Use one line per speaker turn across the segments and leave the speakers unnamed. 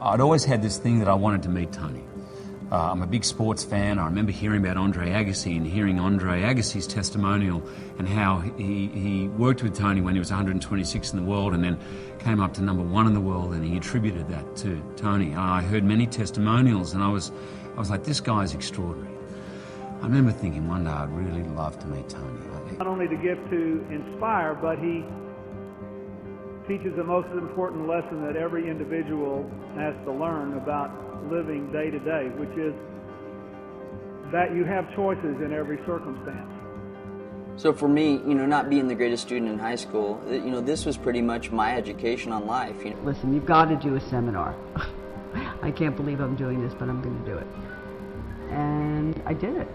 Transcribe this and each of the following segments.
I'd always had this thing that I wanted to meet Tony. I'm a big sports fan. I remember hearing about Andre Agassi and hearing Andre Agassi's testimonial and how he worked with Tony when he was 126 in the world and then came up to #1 in the world, and he attributed that to Tony. I heard many testimonials and I was like, this guy's extraordinary. I remember thinking one day I'd really love to meet Tony.
Not only the gift to inspire, but he teaches the most important lesson that every individual has to learn about living day to day, which is that you have choices in every circumstance.
So for me, not being the greatest student in high school, this was pretty much my education on life.
Listen, you've got to do a seminar. I can't believe I'm doing this, but I'm going to do it. And I did it.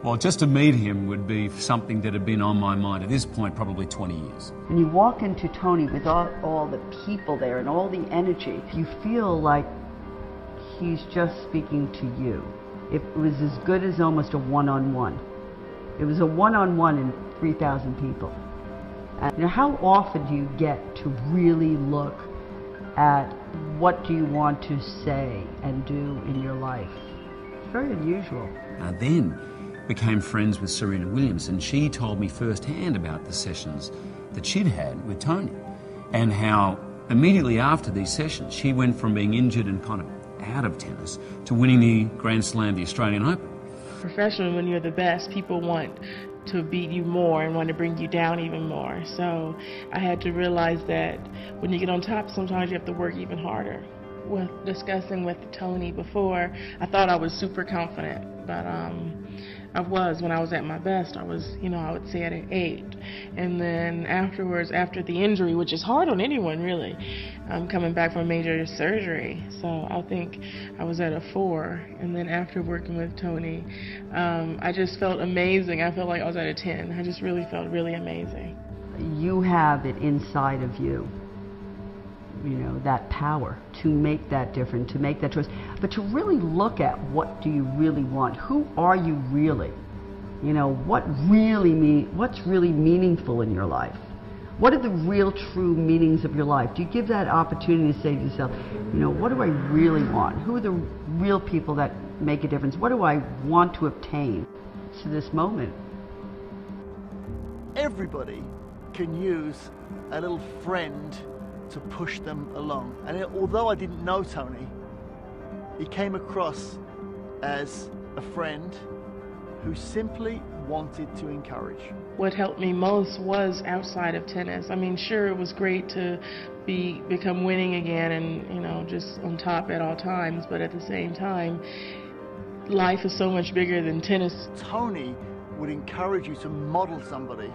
Well, just to meet him would be something that had been on my mind at this point probably 20 years.
And you walk into Tony with all the people there and all the energy. You feel like he's just speaking to you. It was as good as almost a one-on-one. It was a one-on-one in 3,000 people. And how often do you get to really look at what do you want to say and do in your life? It's very unusual.
Then became friends with Serena Williams, and she told me firsthand about the sessions that she'd had with Tony and how immediately after these sessions she went from being injured and kind of out of tennis to winning the Grand Slam, the Australian Open.
Professionally, when you're the best, people want to beat you more and want to bring you down even more. So I had to realize that when you get on top, sometimes you have to work even harder. With discussing with Tony before, I thought I was super confident, but I was, when I was at my best, I was, I would say at an 8. And then afterwards, after the injury, which is hard on anyone really, coming back from major surgery, so I think I was at a 4. And then after working with Tony, I just felt amazing. I felt like I was at a 10. I just really felt really amazing.
You have it inside of you. That power to make that difference, to make that choice, but to really look at what do you really want? Who are you really? What's really meaningful in your life? What are the real true meanings of your life? Do you give that opportunity to say to yourself, what do I really want? Who are the real people that make a difference? What do I want to obtain to this moment?
Everybody can use a little friend to push them along. And although I didn't know Tony, he came across as a friend who simply wanted to encourage.
What helped me most was outside of tennis. I mean, sure, it was great to become winning again and, just on top at all times, but at the same time, life is so much bigger than tennis.
Tony would encourage you to model somebody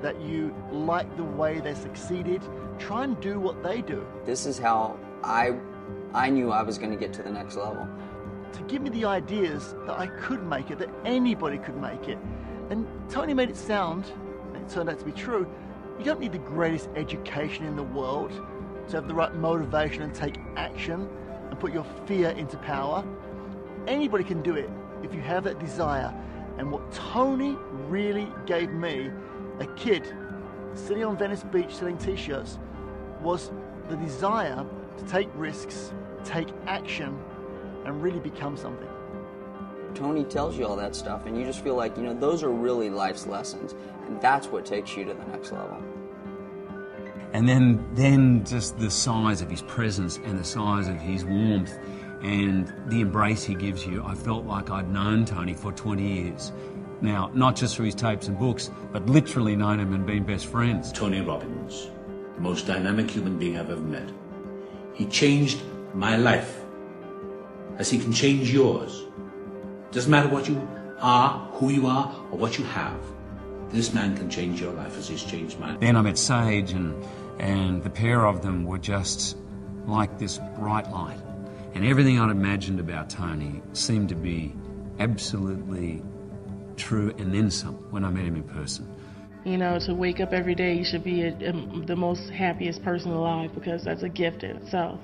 that you like the way they succeeded. Try and do what they do.
This is how I knew I was going to get to the next level.
To give me the ideas that I could make it, that anybody could make it. And Tony made it sound, and it turned out to be true, you don't need the greatest education in the world to have the right motivation and take action and put your fear into power. Anybody can do it if you have that desire. And what Tony really gave me, a kid sitting on Venice Beach selling t-shirts, was the desire to take risks, take action, and really become something.
Tony tells you all that stuff, and you just feel like, those are really life's lessons, and that's what takes you to the next level.
And then just the size of his presence and the size of his warmth and the embrace he gives you, I felt like I'd known Tony for 20 years. Now, not just through his tapes and books, but literally known him and been best friends.
Tony Robbins, the most dynamic human being I've ever met. He changed my life, as he can change yours. Doesn't matter what you are, who you are, or what you have. This man can change your life as he's changed mine.
Then I met Sage, and the pair of them were just like this bright light. And everything I'd imagined about Tony seemed to be absolutely true, and then some, when I met him in person.
To wake up every day, you should be the most happiest person alive, because that's a gift in itself.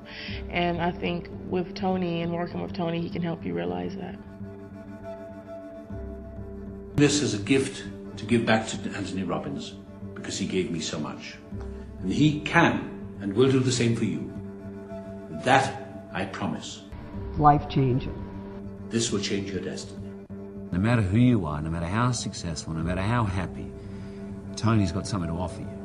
And I think with Tony and working with Tony, he can help you realize that.
This is a gift to give back to Anthony Robbins, because he gave me so much. And he can and will do the same for you. That I promise.
Life-changing.
This will change your destiny.
No matter who you are, no matter how successful, no matter how happy, Tony's got something to offer you.